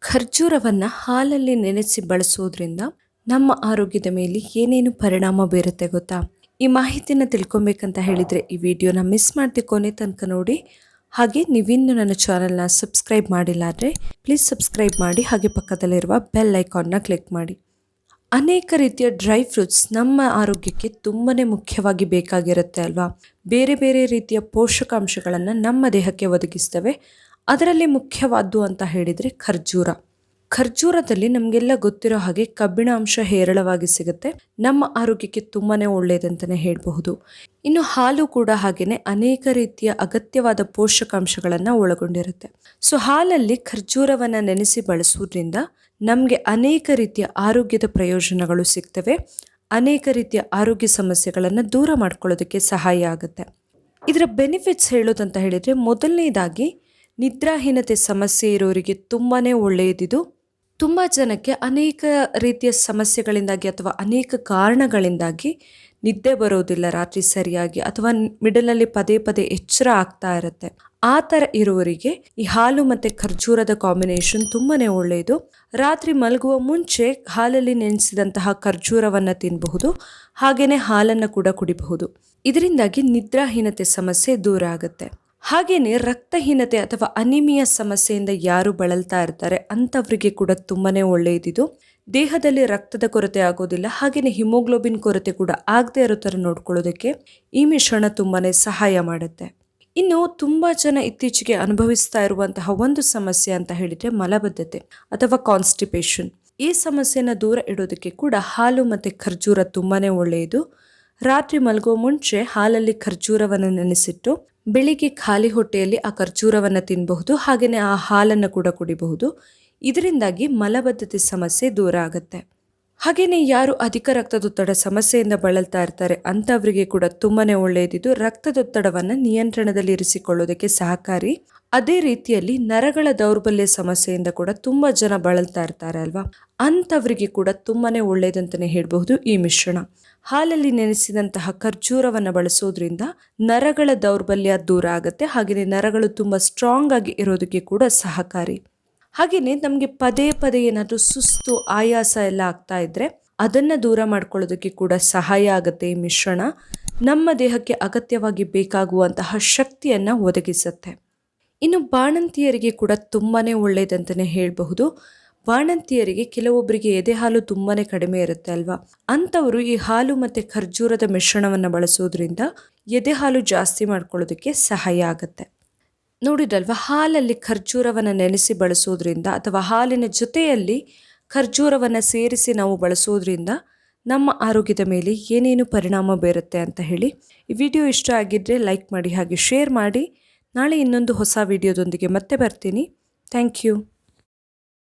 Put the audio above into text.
ಖರ್ಜೂರವನ್ನು ಹಾಲಲ್ಲಿ ನೆನೆಸಿ ಬಳಸೋದ್ರಿಂದ ನಮ್ಮ ಆರೋಗ್ಯದ ಮೇಲೆ ಏನೇನು ಪರಿಣಾಮ ಬೀರುತ್ತೆ ಗೊತ್ತಾ? ಈ ಮಾಹಿತಿನ ತಿಳ್ಕೊಬೇಕಂತ ಹೇಳಿದರೆ ಈ ವಿಡಿಯೋನ ಮಿಸ್ ಮಾಡದೆ ಕೊನೆ ತನಕ ನೋಡಿ. ಹಾಗೆ ನೀವಿನ್ನು ನನ್ನ ಚಾನಲ್ನ ಸಬ್ಸ್ಕ್ರೈಬ್ ಮಾಡಿಲ್ಲ ಅಂದರೆ ಪ್ಲೀಸ್ ಸಬ್ಸ್ಕ್ರೈಬ್ ಮಾಡಿ, ಹಾಗೆ ಪಕ್ಕದಲ್ಲಿರುವ ಬೆಲ್ ಐಕಾನ್ನ ಕ್ಲಿಕ್ ಮಾಡಿ. ಅನೇಕ ರೀತಿಯ ಡ್ರೈ ಫ್ರೂಟ್ಸ್ ನಮ್ಮ ಆರೋಗ್ಯಕ್ಕೆ ತುಂಬಾ ಮುಖ್ಯವಾಗಿ ಬೇಕಾಗಿರುತ್ತೆ ಅಲ್ವಾ? ಬೇರೆ ಬೇರೆ ರೀತಿಯ ಪೋಷಕಾಂಶಗಳನ್ನು ನಮ್ಮ ದೇಹಕ್ಕೆ ಒದಗಿಸ್ತವೆ. ಅದರಲ್ಲಿ ಮುಖ್ಯವಾದ್ದು ಅಂತ ಹೇಳಿದರೆ ಖರ್ಜೂರದಲ್ಲಿ ನಮಗೆಲ್ಲ ಗೊತ್ತಿರೋ ಹಾಗೆ ಕಬ್ಬಿಣ ಅಂಶ ಹೇರಳವಾಗಿ ಸಿಗುತ್ತೆ. ನಮ್ಮ ಆರೋಗ್ಯಕ್ಕೆ ತುಂಬಾ ಒಳ್ಳೆಯದಂತಲೇ ಹೇಳಬಹುದು. ಇನ್ನು ಹಾಲು ಕೂಡ ಹಾಗೆಯೇ ಅನೇಕ ರೀತಿಯ ಅಗತ್ಯವಾದ ಪೋಷಕಾಂಶಗಳನ್ನು ಒಳಗೊಂಡಿರುತ್ತೆ. ಸೊ ಹಾಲಲ್ಲಿ ಖರ್ಜೂರವನ್ನು ನೆನೆಸಿ ಬಳಸೋದ್ರಿಂದ ನಮಗೆ ಅನೇಕ ರೀತಿಯ ಆರೋಗ್ಯದ ಪ್ರಯೋಜನಗಳು ಸಿಗ್ತವೆ. ಅನೇಕ ರೀತಿಯ ಆರೋಗ್ಯ ಸಮಸ್ಯೆಗಳನ್ನು ದೂರ ಮಾಡ್ಕೊಳ್ಳೋದಕ್ಕೆ ಸಹಾಯ ಆಗುತ್ತೆ. ಇದರ ಬೆನಿಫಿಟ್ಸ್ ಹೇಳೋದಂತ ಹೇಳಿದರೆ, ಮೊದಲನೇದಾಗಿ ನಿದ್ರಾಹೀನತೆ ಸಮಸ್ಯೆ ಇರೋರಿಗೆ ತುಂಬಾ ಒಳ್ಳೆಯದಿದು. ತುಂಬ ಜನಕ್ಕೆ ಅನೇಕ ರೀತಿಯ ಸಮಸ್ಯೆಗಳಿಂದಾಗಿ ಅಥವಾ ಅನೇಕ ಕಾರಣಗಳಿಂದಾಗಿ ನಿದ್ದೆ ಬರೋದಿಲ್ಲ ರಾತ್ರಿ ಸರಿಯಾಗಿ, ಅಥವಾ ಮಿಡಲಲ್ಲಿ ಪದೇ ಪದೇ ಎಚ್ಚರ ಆಗ್ತಾ ಇರುತ್ತೆ. ಆ ಥರ ಇರುವವರಿಗೆ ಈ ಹಾಲು ಮತ್ತು ಖರ್ಜೂರದ ಕಾಂಬಿನೇಷನ್ ತುಂಬಾ ಒಳ್ಳೆಯದು. ರಾತ್ರಿ ಮಲಗುವ ಮುಂಚೆ ಹಾಲಲ್ಲಿ ನೆನೆಸಿದಂತಹ ಖರ್ಜೂರವನ್ನು ತಿನ್ನಬಹುದು, ಹಾಗೆಯೇ ಹಾಲನ್ನು ಕೂಡ ಕುಡಿಬಹುದು. ಇದರಿಂದಾಗಿ ನಿದ್ರಾಹೀನತೆ ಸಮಸ್ಯೆ ದೂರ ಆಗುತ್ತೆ. ಹಾಗೆಯೇ ರಕ್ತಹೀನತೆ ಅಥವಾ ಅನಿಮಿಯಾ ಸಮಸ್ಯೆಯಿಂದ ಯಾರು ಬಳಲ್ತಾ ಇರ್ತಾರೆ ಅಂಥವರಿಗೆ ಕೂಡ ತುಂಬಾ ಒಳ್ಳೆಯದಿದು. ದೇಹದಲ್ಲಿ ರಕ್ತದ ಕೊರತೆ ಆಗೋದಿಲ್ಲ, ಹಾಗೆಯೇ ಹಿಮೋಗ್ಲೋಬಿನ್ ಕೊರತೆ ಕೂಡ ಆಗದೆ ಇರೋ ಥರ ನೋಡ್ಕೊಳ್ಳೋದಕ್ಕೆ ಈ ಮಿಶ್ರಣ ತುಂಬಾ ಸಹಾಯ ಮಾಡುತ್ತೆ. ಇನ್ನು ತುಂಬ ಜನ ಇತ್ತೀಚೆಗೆ ಅನುಭವಿಸ್ತಾ ಇರುವಂತಹ ಒಂದು ಸಮಸ್ಯೆ ಅಂತ ಹೇಳಿದರೆ ಮಲಬದ್ಧತೆ ಅಥವಾ ಕಾನ್ಸ್ಟಿಪೇಷನ್. ಈ ಸಮಸ್ಯೆನ ದೂರ ಇಡೋದಕ್ಕೆ ಕೂಡ ಹಾಲು ಮತ್ತು ಖರ್ಜೂರ ತುಂಬಾ ಒಳ್ಳೆಯದು. ರಾತ್ರಿ ಮಲಗುವ ಮುಂಚೆ ಹಾಲಲ್ಲಿ ಖರ್ಜೂರವನ್ನು ನೆನೆಸಿಟ್ಟು ಬೆಳಿಗ್ಗೆ ಖಾಲಿ ಹೊಟ್ಟೆಯಲ್ಲಿ ಆ ಖರ್ಜೂರವನ್ನು ತಿನ್ನಬಹುದು, ಹಾಗೆಯೇ ಆ ಹಾಲನ್ನು ಕೂಡ ಕುಡಿಬಹುದು. ಇದರಿಂದಾಗಿ ಮಲಬದ್ಧತೆ ಸಮಸ್ಯೆ ದೂರ ಆಗುತ್ತೆ. ಹಾಗೆಯೇ ಯಾರು ಅಧಿಕ ರಕ್ತದೊತ್ತಡ ಸಮಸ್ಯೆಯಿಂದ ಬಳಲ್ತಾ ಇರ್ತಾರೆ ಅಂಥವರಿಗೆ ಕೂಡ ತುಂಬಾ ಒಳ್ಳೆಯದಿದ್ದು ರಕ್ತದೊತ್ತಡವನ್ನು ನಿಯಂತ್ರಣದಲ್ಲಿ ಇರಿಸಿಕೊಳ್ಳೋದಕ್ಕೆ ಸಹಕಾರಿ. ಅದೇ ರೀತಿಯಲ್ಲಿ ನರಗಳ ದೌರ್ಬಲ್ಯ ಸಮಸ್ಯೆಯಿಂದ ಕೂಡ ತುಂಬ ಜನ ಬಳಲ್ತಾ ಇರ್ತಾರೆ ಅಲ್ವಾ? ಅಂಥವರಿಗೆ ಕೂಡ ತುಂಬಾ ಒಳ್ಳೆಯದಂತಲೇ ಹೇಳಬಹುದು ಈ ಮಿಶ್ರಣ. ಹಾಲಲ್ಲಿ ನೆನೆಸಿದಂತಹ ಖರ್ಜೂರವನ್ನು ಬಳಸೋದ್ರಿಂದ ನರಗಳ ದೌರ್ಬಲ್ಯ ದೂರ ಆಗುತ್ತೆ, ಹಾಗೆಯೇ ನರಗಳು ತುಂಬ ಸ್ಟ್ರಾಂಗ್ ಆಗಿ ಇರೋದಕ್ಕೆ ಕೂಡ ಸಹಕಾರಿ. ಹಾಗೆಯೇ ನಮಗೆ ಪದೇ ಪದೇ ಏನಾದರೂ ಸುಸ್ತು ಆಯಾಸ ಎಲ್ಲ ಆಗ್ತಾ ಇದ್ದರೆ ಅದನ್ನು ದೂರ ಮಾಡ್ಕೊಳ್ಳೋದಕ್ಕೆ ಕೂಡ ಸಹಾಯ ಆಗುತ್ತೆ ಈ ಮಿಶ್ರಣ. ನಮ್ಮ ದೇಹಕ್ಕೆ ಅಗತ್ಯವಾಗಿ ಬೇಕಾಗುವಂತಹ ಶಕ್ತಿಯನ್ನು ಒದಗಿಸುತ್ತೆ. ಇನ್ನು ಬಾಣಂತಿಯರಿಗೆ ಕೂಡ ತುಂಬಾ ಒಳ್ಳೆಯದಂತಲೇ ಹೇಳಬಹುದು. ಬಾಣಂತಿಯರಿಗೆ ಕೆಲವೊಬ್ಬರಿಗೆ ಎದೆ ಹಾಲು ತುಂಬಾ ಕಡಿಮೆ ಇರುತ್ತೆ ಅಲ್ವಾ? ಅಂಥವರು ಈ ಹಾಲು ಮತ್ತು ಖರ್ಜೂರದ ಮಿಶ್ರಣವನ್ನು ಬಳಸೋದ್ರಿಂದ ಎದೆ ಹಾಲು ಜಾಸ್ತಿ ಮಾಡ್ಕೊಳ್ಳೋದಕ್ಕೆ ಸಹಾಯ ಆಗುತ್ತೆ. ನೋಡಿದ್ರಲ್ವ, ಹಾಲಲ್ಲಿ ಖರ್ಜೂರವನ್ನು ನೆನೆಸಿ ಬಳಸೋದ್ರಿಂದ ಅಥವಾ ಹಾಲಿನ ಜೊತೆಯಲ್ಲಿ ಖರ್ಜೂರವನ್ನು ಸೇರಿಸಿ ನಾವು ಬಳಸೋದ್ರಿಂದ ನಮ್ಮ ಆರೋಗ್ಯದ ಮೇಲೆ ಏನೇನು ಪರಿಣಾಮ ಬೀರುತ್ತೆ ಅಂತ ಹೇಳಿ. ಈ ವಿಡಿಯೋ ಇಷ್ಟ ಆಗಿದ್ದರೆ ಲೈಕ್ ಮಾಡಿ, ಹಾಗೆ ಶೇರ್ ಮಾಡಿ. ನಾಳೆ ಇನ್ನೊಂದು ಹೊಸ ವಿಡಿಯೋದೊಂದಿಗೆ ಮತ್ತೆ ಬರ್ತೀನಿ. Thank you.